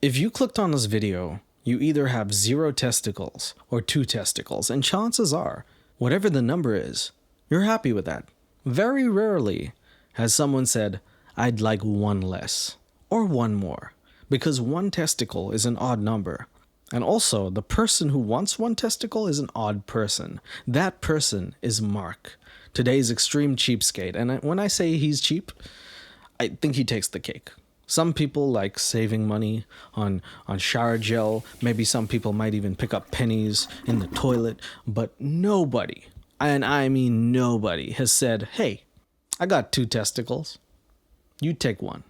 If you clicked on this video, you either have 0 testicles or 2 testicles, and chances are, whatever the number is, you're happy with that. Very rarely has someone said, I'd like 1 less or 1 more, because 1 testicle is an odd number. And also, the person who wants 1 testicle is an odd person. That person is Mark, today's extreme cheapskate. And when I say he's cheap, I think he takes the cake. Some people like saving money on shower gel. Maybe some people might even pick up pennies in the toilet. But nobody, and I mean nobody, has said, hey, I got 2 testicles. You take 1.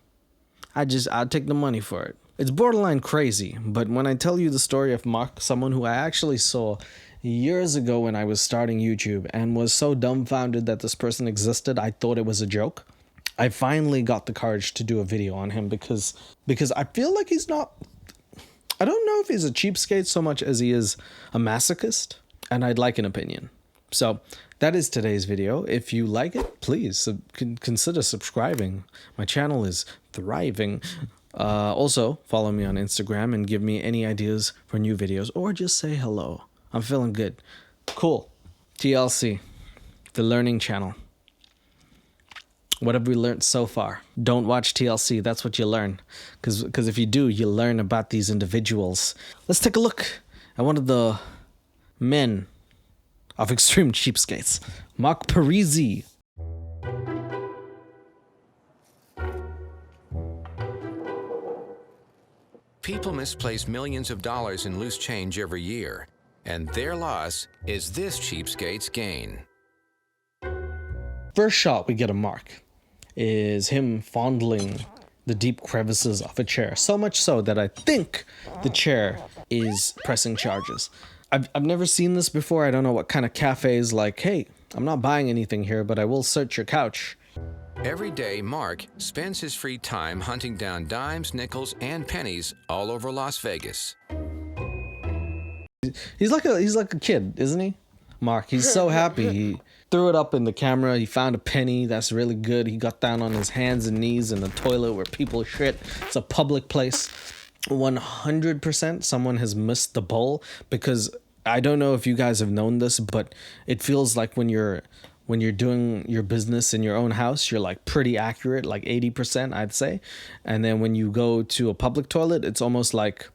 I'll take the money for it. It's borderline crazy, but when I tell you the story of Mark, someone who I actually saw years ago when I was starting YouTube and was so dumbfounded that this person existed, I thought it was a joke. I finally got the courage to do a video on him because I feel like he's not... I don't know if he's a cheapskate so much as he is a masochist, and I'd like an opinion. So that is today's video. If you like it, please consider subscribing. My channel is thriving. Also, follow me on Instagram and give me any ideas for new videos, or just say hello. I'm feeling good. Cool. TLC, the learning channel. What have we learned so far? Don't watch TLC. That's what you learn. Because if you do, you learn about these individuals. Let's take a look at one of the men of extreme cheapskates. Mark Parisi. People misplace millions of dollars in loose change every year, and their loss is this cheapskate's gain. First shot we get of Mark is him fondling the deep crevices of a chair. So much so that I think the chair is pressing charges. I've never seen this before. I don't know what kind of cafe is like, hey, I'm not buying anything here, but I will search your couch. Every day, Mark spends his free time hunting down dimes, nickels, and pennies all over Las Vegas. He's like a kid, isn't he? Mark, he's so happy. He threw it up in the camera. He found a penny. That's really good. He got down on his hands and knees in the toilet where people shit. It's a public place. 100% someone has missed the bowl, because I don't know if you guys have known this, but it feels like when you're doing your business in your own house, you're like pretty accurate, like 80%, I'd say. And then when you go to a public toilet, it's almost like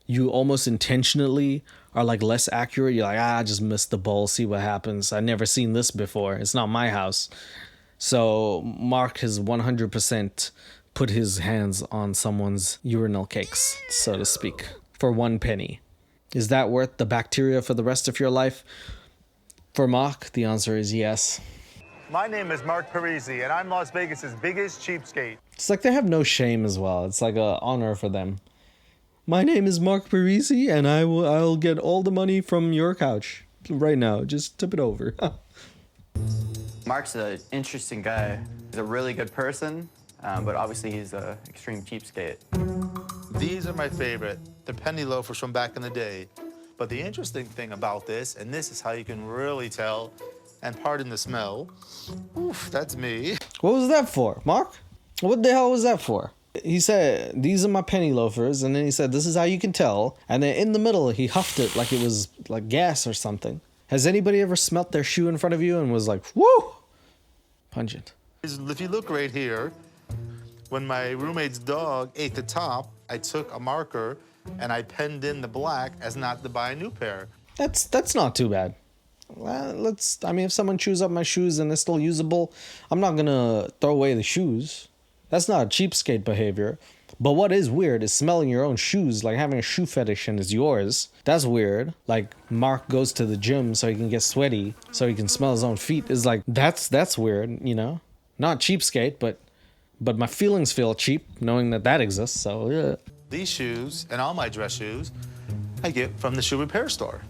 you almost intentionally are like less accurate. You're like, I just missed the bowl, see what happens. I've never seen this before. It's not my house. So Mark has 100% put his hands on someone's urinal cakes, so to speak, for 1 penny. Is that worth the bacteria for the rest of your life? For Mark, the answer is yes. My name is Mark Parisi, and I'm Las Vegas's biggest cheapskate. It's like they have no shame as well. It's like an honor for them. My name is Mark Parisi, and I'll get all the money from your couch right now. Just tip it over. Mark's an interesting guy. He's a really good person, but obviously he's an extreme cheapskate. These are my favorite, the penny loafers from back in the day. But the interesting thing about this, and this is how you can really tell, and pardon the smell, oof, that's me. What was that for, Mark? What the hell was that for? He said, these are my penny loafers, and then he said, this is how you can tell. And then in the middle, he huffed it like it was like gas or something. Has anybody ever smelt their shoe in front of you and was like, woo, pungent? If you look right here, when my roommate's dog ate the top, I took a marker and I penned in the black as not to buy a new pair. That's not too bad. Well, I mean, if someone chews up my shoes and they're still usable, I'm not gonna throw away the shoes. That's not cheapskate behavior. But what is weird is smelling your own shoes, like having a shoe fetish and it's yours. That's weird. Like Mark goes to the gym so he can get sweaty, so he can smell his own feet. Is like, that's weird, you know? Not cheapskate, but my feelings feel cheap knowing that exists, so yeah. These shoes and all my dress shoes I get from the shoe repair store.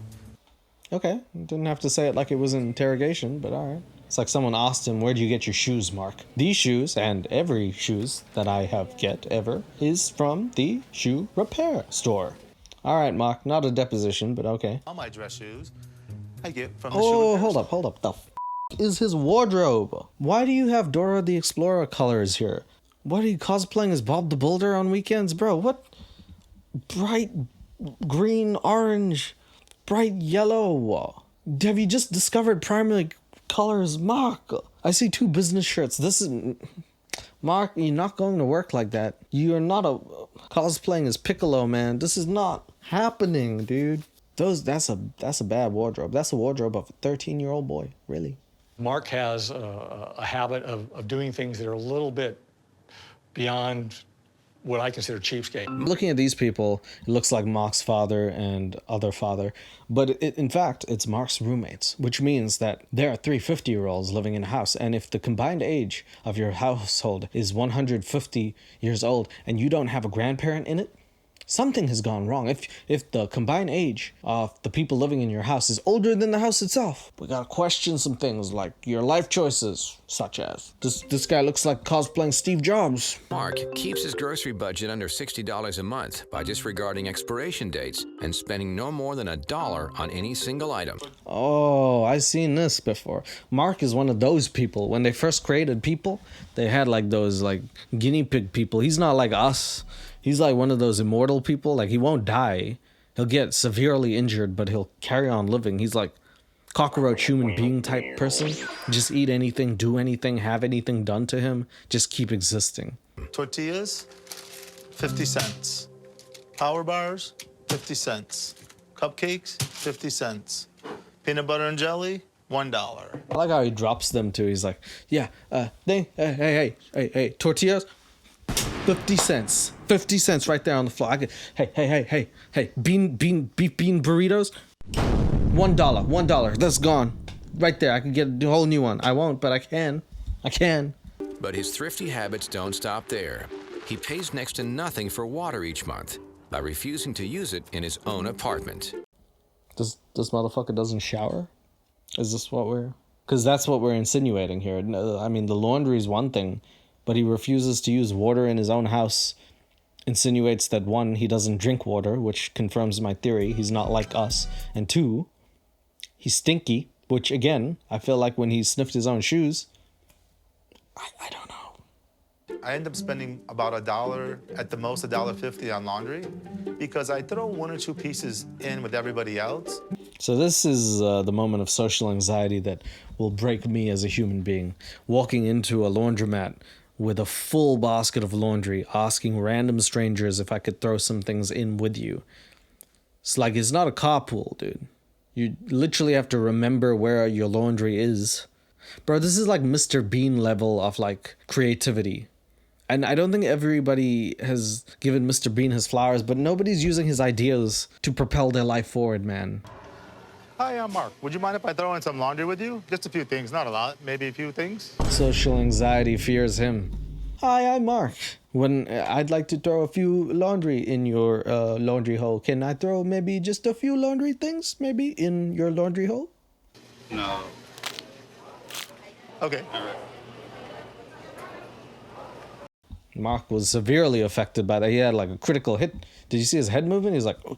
Okay, didn't have to say it like it was an interrogation, but all right. It's like someone asked him, where do you get your shoes, Mark? These shoes, and every shoes that I have get ever, is from the shoe repair store. All right, Mark, not a deposition, but okay. All my dress shoes I get from the shoe repair store. Hold up. The f is his wardrobe? Why do you have Dora the Explorer colors here? What are you cosplaying as Bob the Builder on weekends? Bro, what? bright green, orange, bright yellow. Have you just discovered primary colors, Mark? I see 2 business shirts. This is... Mark, you're not going to work like that. You're not cosplaying as Piccolo, man. This is not happening, dude. That's a bad wardrobe. That's a wardrobe of a 13-year-old boy, really. Mark has a habit of doing things that are a little bit beyond what I consider cheapskate. Looking at these people, it looks like Mark's father and other father, but in fact, it's Mark's roommates, which means that there are 3 50-year-olds living in a house, and if the combined age of your household is 150 years old and you don't have a grandparent in it, something has gone wrong. If the combined age of the people living in your house is older than the house itself, we gotta question some things like your life choices, such as this guy looks like cosplaying Steve Jobs. Mark keeps his grocery budget under $60 a month by disregarding expiration dates and spending no more than $1 on any single item. Oh, I've seen this before. Mark is one of those people. When they first created people, they had like those like guinea pig people. He's not like us. He's like one of those immortal people. Like, he won't die. He'll get severely injured, but he'll carry on living. He's like cockroach human being type person. Just eat anything, do anything, have anything done to him. Just keep existing. Tortillas, 50 cents. Power bars, 50 cents. Cupcakes, 50 cents. Peanut butter and jelly, $1. I like how he drops them too. He's like, yeah, hey, tortillas, 50 cents. 50 cents right there on the floor. Hey, beef bean burritos, $1. That's gone. Right there. I can get a whole new one. I won't, but I can. But his thrifty habits don't stop there. He pays next to nothing for water each month by refusing to use it in his own apartment. This motherfucker doesn't shower? Is this what we're... Because that's what we're insinuating here. I mean, the laundry is one thing, but he refuses to use water in his own house. Insinuates that 1, he doesn't drink water, which confirms my theory. He's not like us. And 2, he's stinky, which again, I feel like when he sniffed his own shoes, I don't know. I end up spending about $1, at the most $1.50 on laundry, because I throw 1 or 2 pieces in with everybody else. So this is the moment of social anxiety that will break me as a human being. Walking into a laundromat with a full basket of laundry, asking random strangers if I could throw some things in with you. It's like, it's not a carpool, dude. You literally have to remember where your laundry is. Bro, this is like Mr. Bean level of like creativity. And I don't think everybody has given Mr. Bean his flowers, but nobody's using his ideas to propel their life forward, man. Hi, I'm Mark. Would you mind if I throw in some laundry with you? Just a few things, not a lot, maybe a few things. Social anxiety fears him. Hi, I'm Mark. I'd like to throw a few laundry in your laundry hole. Can I throw maybe just a few laundry things maybe in your laundry hole? No. Okay. All right. Mark was severely affected by that. He had like a critical hit. Did you see his head moving? He's like, oh.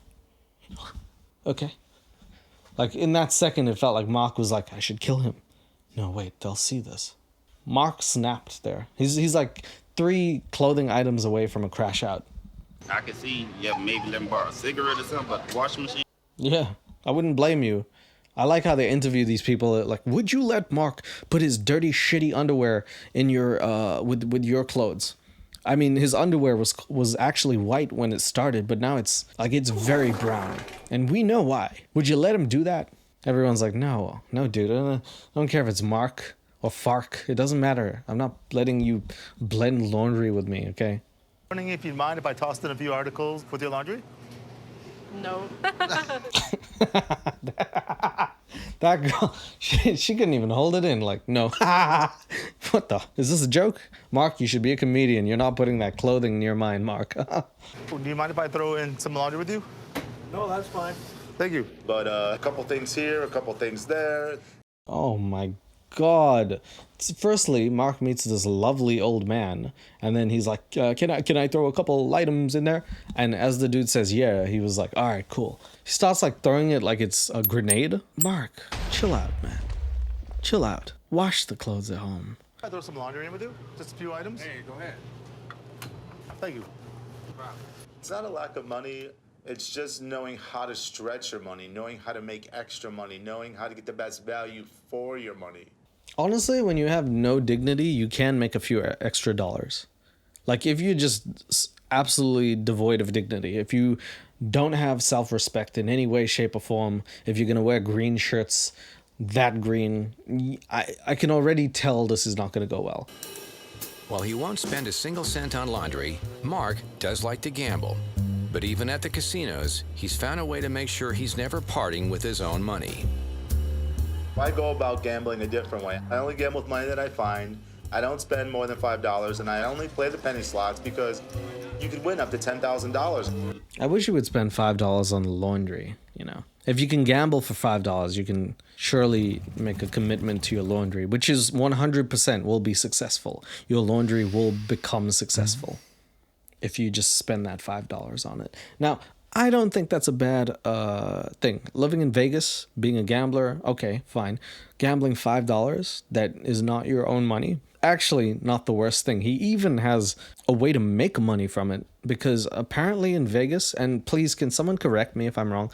Okay. Like, in that second, it felt like Mark was like, I should kill him. No, wait, they'll see this. Mark snapped there. He's like 3 clothing items away from a crash out. I could see, yeah, maybe let me borrow a cigarette or something, but the washing machine. Yeah, I wouldn't blame you. I like how they interview these people. Like, would you let Mark put his dirty, shitty underwear in your with your clothes? I mean, his underwear was actually white when it started, but now it's very brown. And we know why. Would you let him do that? Everyone's like, no, dude. I don't care if it's Mark or Fark. It doesn't matter. I'm not letting you blend laundry with me, okay? Wondering if you'd mind if I tossed in a few articles with your laundry? No. That girl, she couldn't even hold it in. Like, no. What the? Is this a joke? Mark, you should be a comedian. You're not putting that clothing near mine, Mark. Do you mind if I throw in some laundry with you? No, that's fine. Thank you. But a couple things here, a couple things there. Oh my God. Firstly, Mark meets this lovely old man, and then he's like, can I throw a couple items in there? And as the dude says, yeah, he was like, all right, cool. He starts like throwing it like it's a grenade. Mark, chill out, man. Chill out. Wash the clothes at home. Can I throw some laundry in with you? Just a few items? Hey, go ahead. Thank you. It's not a lack of money. It's just knowing how to stretch your money, knowing how to make extra money, knowing how to get the best value for your money. Honestly, when you have no dignity, you can make a few extra dollars. Like if you're just absolutely devoid of dignity, if you don't have self-respect in any way, shape, or form, if you're going to wear green shirts, that green, I can already tell this is not going to go well. While he won't spend a single cent on laundry, Mark does like to gamble. But even at the casinos, he's found a way to make sure he's never parting with his own money. I go about gambling a different way. I only gamble with money that I find. I don't spend more than $5, and I only play the penny slots because you could win up to $10,000. I wish you would spend $5 on laundry, you know. If you can gamble for $5, you can surely make a commitment to your laundry, which is 100% will be successful. Your laundry will become successful if you just spend that $5 on it. Now, I don't think that's a bad thing. Living in Vegas, being a gambler, okay, fine. Gambling $5 that is not your own money, actually not the worst thing. He even has a way to make money from it, because apparently in Vegas, and please can someone correct me if I'm wrong,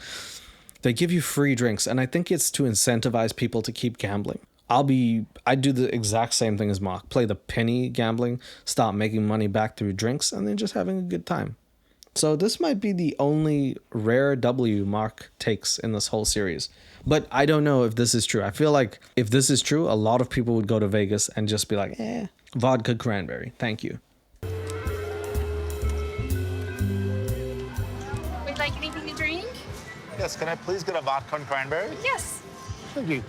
they give you free drinks, and I think it's to incentivize people to keep gambling. I do the exact same thing as Mark. Play the penny gambling, start making money back through drinks, and then just having a good time. So this might be the only rare W Mark takes in this whole series. But I don't know if this is true. I feel like if this is true, a lot of people would go to Vegas and just be like, vodka cranberry, thank you. Would you like anything to drink? Yes, can I please get a vodka and cranberry? Yes. Thank you.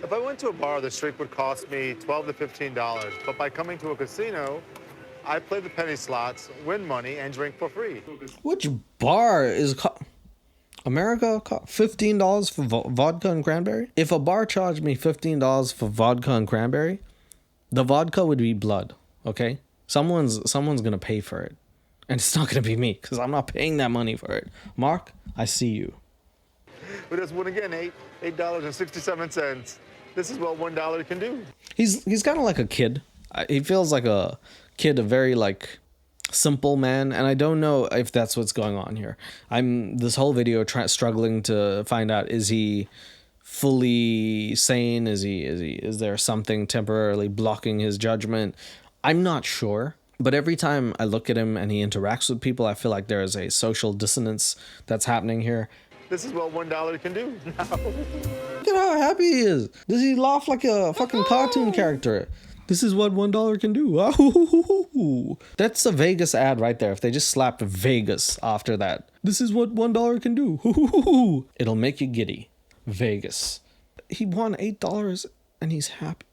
If I went to a bar, the drink would cost me $12 to $15. But by coming to a casino, I play the penny slots, win money, and drink for free. Which bar is America $15 for vodka and cranberry? If a bar charged me $15 for vodka and cranberry, the vodka would be blood, okay? Someone's gonna pay for it. And it's not gonna be me, because I'm not paying that money for it. Mark, I see you. We just won again, $8.67. This is what $1 can do. He's kind of like a kid. He feels like a kid, a very like simple man, and I don't know if that's what's going on here. I'm this whole video struggling to find out, is he fully sane? Is there something temporarily blocking his judgment? I'm not sure. But every time I look at him and he interacts with people, I feel like there is a social dissonance that's happening here. This is what $1 can do. Look at how happy he is. Does he laugh like a fucking cartoon character? This is what $1 can do. That's a Vegas ad right there. If they just slapped Vegas after that. This is what $1 can do. It'll make you giddy. Vegas. He won $8 and he's happy.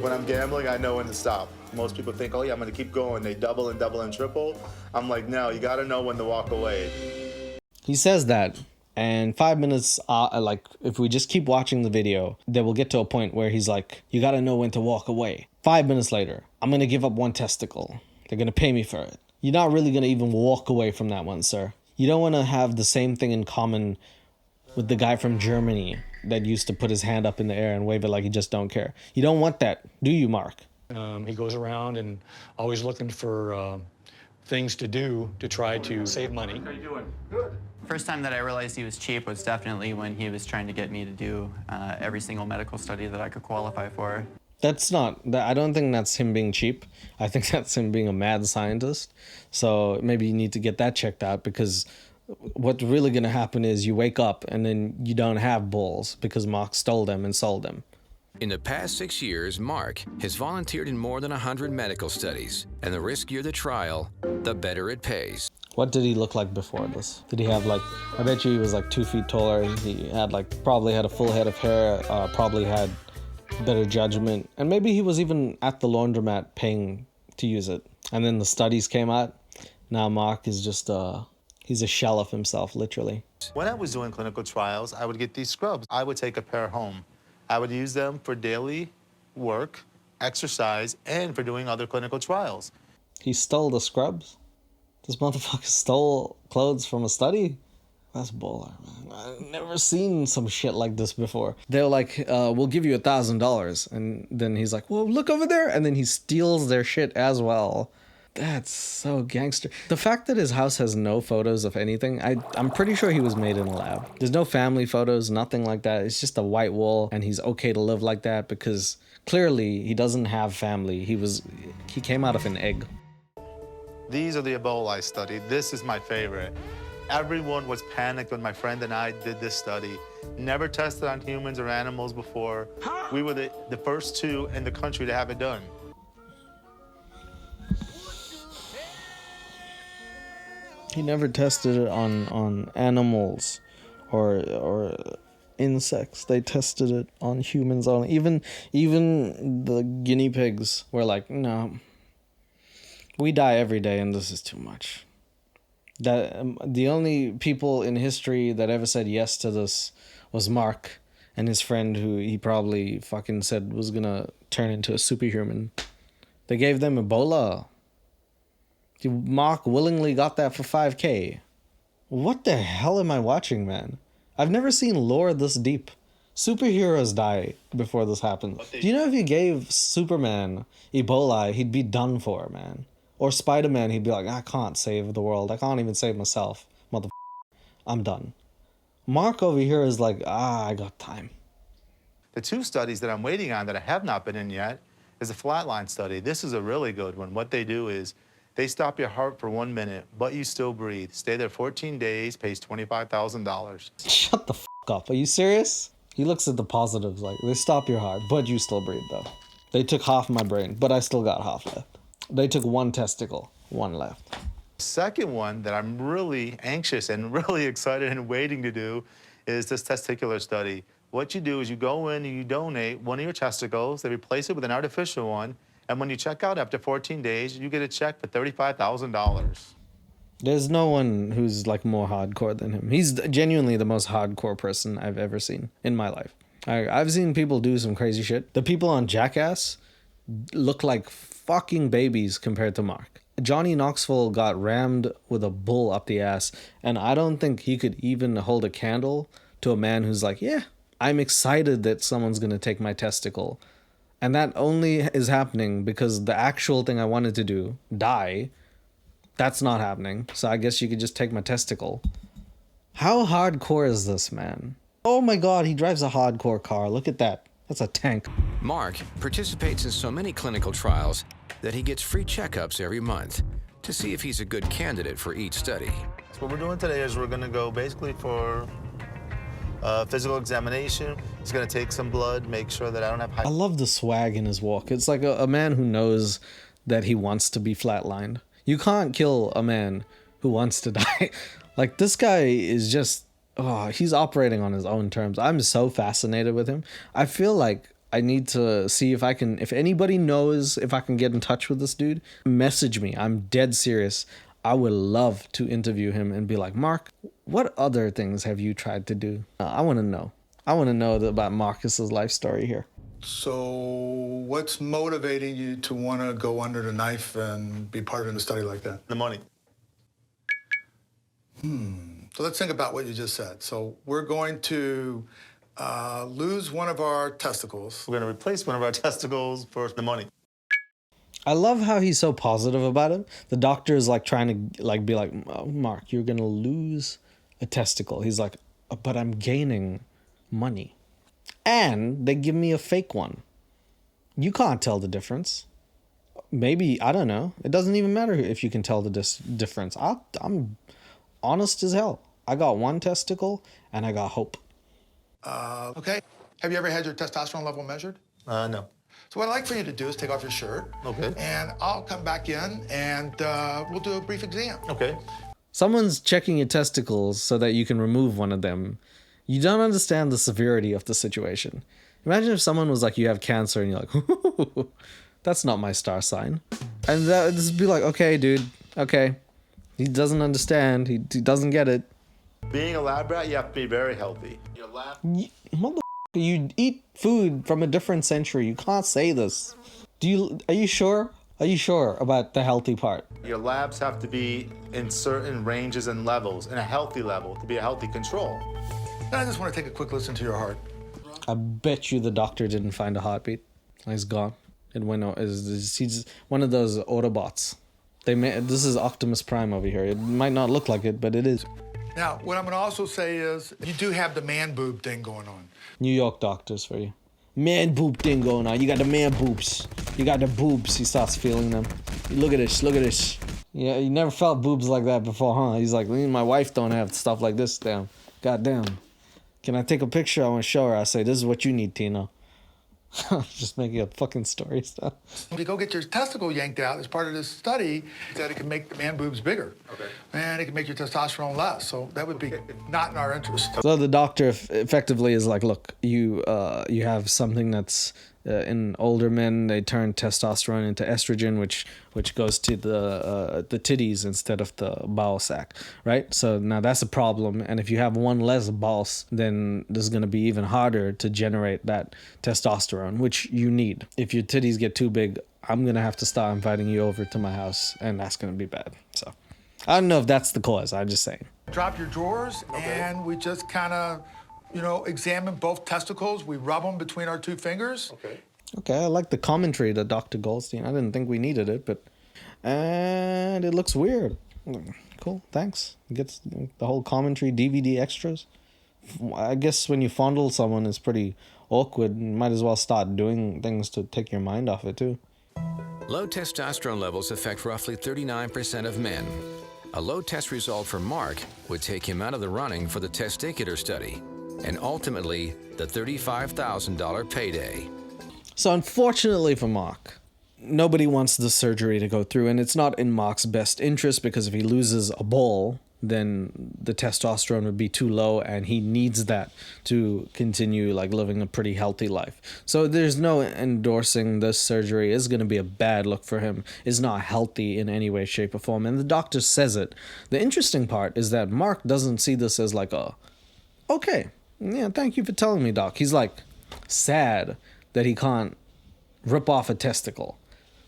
When I'm gambling, I know when to stop. Most people think, oh yeah, I'm gonna keep going. They double and triple. I'm like, no, you gotta know when to walk away. He says that, and 5 minutes, like, if we just keep watching the video, they will get to a point where he's like, you gotta know when to walk away. 5 minutes later, I'm gonna give up one testicle. They're gonna pay me for it. You're not really gonna even walk away from that one, sir. You don't wanna have the same thing in common with the guy from Germany that used to put his hand up in the air and wave it like he just don't care. You don't want that, do you, Mark? He goes around and always looking for things to do to try to save money. How you doing? Good. First time that I realized he was cheap was definitely when he was trying to get me to do every single medical study that I could qualify for. That's not, I don't think that's him being cheap. I think that's him being a mad scientist. So maybe you need to get that checked out, because what's really going to happen is you wake up and then you don't have balls because Mark stole them and sold them. In the past 6 years, Mark has volunteered in more than 100 medical studies, and the riskier the trial, the better it pays. What did he look like before this? Did he have like, I bet you he was like 2 feet taller. He had like, probably had a full head of hair, probably had better judgment. And maybe he was even at the laundromat paying to use it. And then the studies came out. Now Mark is just, he's a shell of himself, literally. When I was doing clinical trials, I would get these scrubs. I would take a pair home. I would use them for daily work, exercise, and for doing other clinical trials. He stole the scrubs? This motherfucker stole clothes from a study? That's baller, man. I've never seen some shit like this before. They're like, we'll give you $1,000. And then he's like, well, look over there. And then he steals their shit as well. That's so gangster. The fact that his house has no photos of anything, I'm pretty sure he was made in a lab. There's no family photos, nothing like that. It's just a white wall, and he's okay to live like that because clearly he doesn't have family. He came out of an egg. These are the Ebola I studied. This is my favorite. Everyone was panicked when my friend and I did this study. Never tested on humans or animals before. We were the first two in the country to have it done. He never tested it on animals or insects. They tested it on humans only. Even the guinea pigs were like, no, we die every day and this is too much. The only people in history that ever said yes to this was Mark and his friend, who he probably fucking said was gonna turn into a superhuman. They gave them Ebola. Mark willingly got that for 5K. What the hell am I watching, man? I've never seen lore this deep. Superheroes die before this happens. Do you know if you gave Superman Ebola, he'd be done for, man? Or Spider-Man, he'd be like, I can't save the world. I can't even save myself. I'm done. Mark over here is like, I got time. The two studies that I'm waiting on that I have not been in yet is a flatline study. This is a really good one. What they do is they stop your heart for 1 minute, but you still breathe. Stay there 14 days, pays $25,000. Shut the up. Are you serious? He looks at the positives, like, they stop your heart, but you still breathe, though. They took half my brain, but I still got half left. They took one testicle, one left. Second one that I'm really anxious and really excited and waiting to do is this testicular study. What you do is you go in and you donate one of your testicles, they replace it with an artificial one, and when you check out after 14 days, you get a check for $35,000. There's no one who's like more hardcore than him. He's genuinely the most hardcore person I've ever seen in my life. I've seen people do some crazy shit. The people on Jackass look like fucking babies compared to Mark. Johnny Knoxville got rammed with a bull up the ass, and I don't think he could even hold a candle to a man who's like, yeah, I'm excited that someone's gonna take my testicle. And that only is happening because the actual thing I wanted to do, die, that's not happening. So I guess you could just take my testicle. How hardcore is this, man? Oh my god, he drives a hardcore car. Look at that. That's a tank. Mark participates in so many clinical trials that he gets free checkups every month to see if he's a good candidate for each study. So what we're doing today is we're gonna go basically for physical examination. He's gonna take some blood, make sure that I don't have I love the swag in his walk. It's like a man who knows that he wants to be flatlined. You can't kill a man who wants to die. Like, this guy is just, he's operating on his own terms. I'm so fascinated with him. I feel like I need to see if anybody knows if I can get in touch with this dude, message me. I'm dead serious. I would love to interview him and be like, Mark, what other things have you tried to do? I want to know. I want to know about Marcus's life story here. So what's motivating you to want to go under the knife and be part of a study like that? the money. So let's think about what you just said. So we're going to lose one of our testicles. We're gonna replace one of our testicles for the money. I love how he's so positive about it. The doctor is like trying to be like, oh, Mark, you're going to lose a testicle. He's like, but I'm gaining money. And they give me a fake one. You can't tell the difference. Maybe, I don't know. It doesn't even matter if you can tell the difference. I'm honest as hell. I got one testicle and I got hope. Okay. Have you ever had your testosterone level measured? No. So what I'd like for you to do is take off your shirt. Okay. And I'll come back in and we'll do a brief exam. Okay. Someone's checking your testicles so that you can remove one of them. You don't understand the severity of the situation. Imagine if someone was like, you have cancer, and you're like, that's not my star sign. And that would just be like, okay, dude, okay. He doesn't understand. He doesn't get it. Being a lab rat, you have to be very healthy. Your lab. You eat food from a different century. You can't say this. Are you sure? Are you sure about the healthy part? Your labs have to be in certain ranges and levels, in a healthy level, to be a healthy control. Now I just want to take a quick listen to your heart. I bet you the doctor didn't find a heartbeat. He's gone. It went. He's one of those Autobots. This is Optimus Prime over here. It might not look like it, but it is. Now, what I'm going to also say is you do have the man boob thing going on. New York doctors for you. Man boob thing going on. You got the man boobs. You got the boobs. He starts feeling them. Look at this. Look at this. Yeah, you never felt boobs like that before, huh? He's like, my wife don't have stuff like this. Damn. Goddamn. Can I take a picture? I want to show her. I say, this is what you need, Tina. Just making up fucking story stuff. When you go get your testicle yanked out as part of this study, that it can make the man boobs bigger. Okay. And it can make your testosterone less. So that would be not in our interest. So the doctor effectively is like, look, you have something that's in older men, they turn testosterone into estrogen, which goes to the titties instead of the bowel sac, right? So now that's a problem. And if you have one less balls, then this is going to be even harder to generate that testosterone, which you need. If your titties get too big, I'm going to have to start inviting you over to my house, and that's going to be bad. So I don't know if that's the cause. I'm just saying. Drop your drawers, and we just kind of, examine both testicles. We rub them between our two fingers. Okay, I like the commentary to Dr. Goldstein. I didn't think we needed it, but... And it looks weird. Cool, thanks. It gets the whole commentary, DVD extras. I guess when you fondle someone, it's pretty awkward. You might as well start doing things to take your mind off it, too. Low testosterone levels affect roughly 39% of men. A low test result for Mark would take him out of the running for the testicular study, and ultimately the $35,000 payday. So unfortunately for Mark, nobody wants the surgery to go through, and it's not in Mark's best interest because if he loses a ball, then the testosterone would be too low, and he needs that to continue living a pretty healthy life. So there's no endorsing this surgery. It's going to be a bad look for him. It's not healthy in any way, shape, or form, and the doctor says it. The interesting part is that Mark doesn't see this as okay, yeah, thank you for telling me, doc. He's sad that he can't rip off a testicle,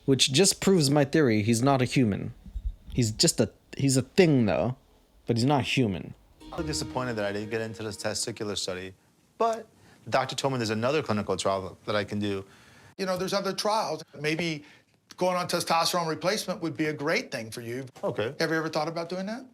which just proves my theory. He's not a human. He's a thing though, but he's not human. I'm disappointed that I didn't get into this testicular study, but the doctor told me there's another clinical trial that I can do. There's other trials. Maybe going on testosterone replacement would be a great thing for you. Okay. Have you ever thought about doing that?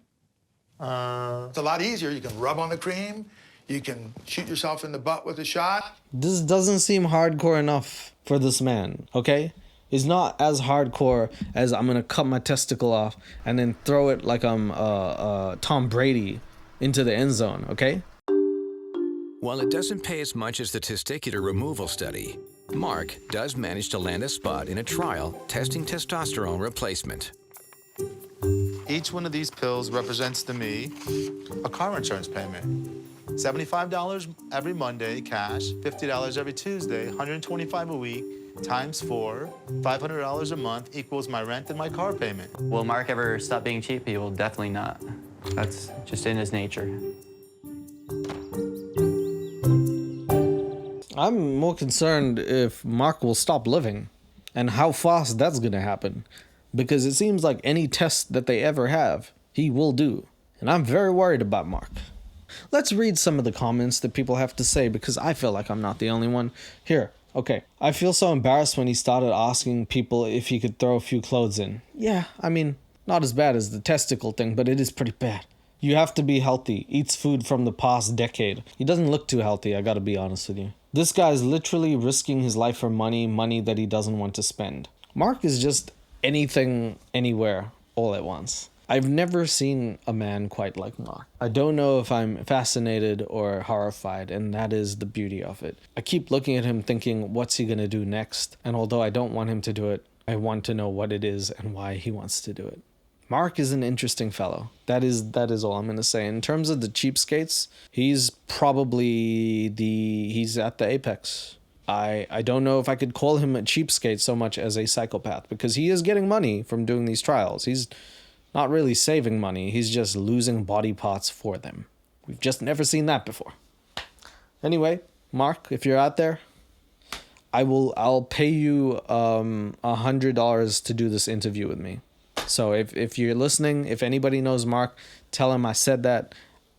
It's a lot easier. You can rub on the cream. You can shoot yourself in the butt with a shot. This doesn't seem hardcore enough for this man, okay? It's not as hardcore as I'm gonna cut my testicle off and then throw it like I'm Tom Brady into the end zone, okay? While it doesn't pay as much as the testicular removal study, Mark does manage to land a spot in a trial testing testosterone replacement. Each one of these pills represents to me a car insurance payment. $75 every Monday, cash, $50 every Tuesday, $125 a week, times 4, $500 a month equals my rent and my car payment. Will Mark ever stop being cheap? He will definitely not. That's just in his nature. I'm more concerned if Mark will stop living and how fast that's gonna happen. Because it seems like any test that they ever have, he will do. And I'm very worried about Mark. Let's read some of the comments that people have to say because I feel like I'm not the only one. Here, okay. I feel so embarrassed when he started asking people if he could throw a few clothes in. Yeah, I mean, not as bad as the testicle thing, but it is pretty bad. You have to be healthy. Eats food from the past decade. He doesn't look too healthy, I gotta be honest with you. This guy's literally risking his life for money that he doesn't want to spend. Mark is just anything, anywhere, all at once. I've never seen a man quite like Mark. I don't know if I'm fascinated or horrified, and that is the beauty of it. I keep looking at him thinking, what's he gonna do next? And although I don't want him to do it, I want to know what it is and why he wants to do it. Mark is an interesting fellow. That is all I'm gonna say. In terms of the cheapskates, he's probably he's at the apex. I don't know if I could call him a cheapskate so much as a psychopath because he is getting money from doing these trials. He's not really saving money. He's just losing body parts for them. We've just never seen that before. Anyway, Mark, if you're out there, I'll pay you $100 to do this interview with me. So if you're listening, if anybody knows Mark, tell him I said that.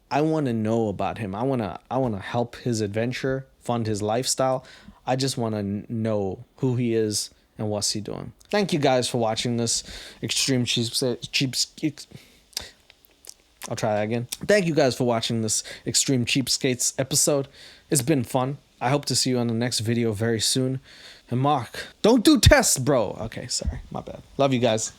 I want to know about him. I want to help his adventure, fund his lifestyle. I just want to know who he is and what's he doing. Thank you guys for watching this extreme cheapskate. I'll try that again. Thank you guys for watching this Extreme Cheapskates episode. It's been fun. I hope to see you on the next video very soon. And Mark, don't do tests, bro. Okay, sorry. My bad. Love you guys.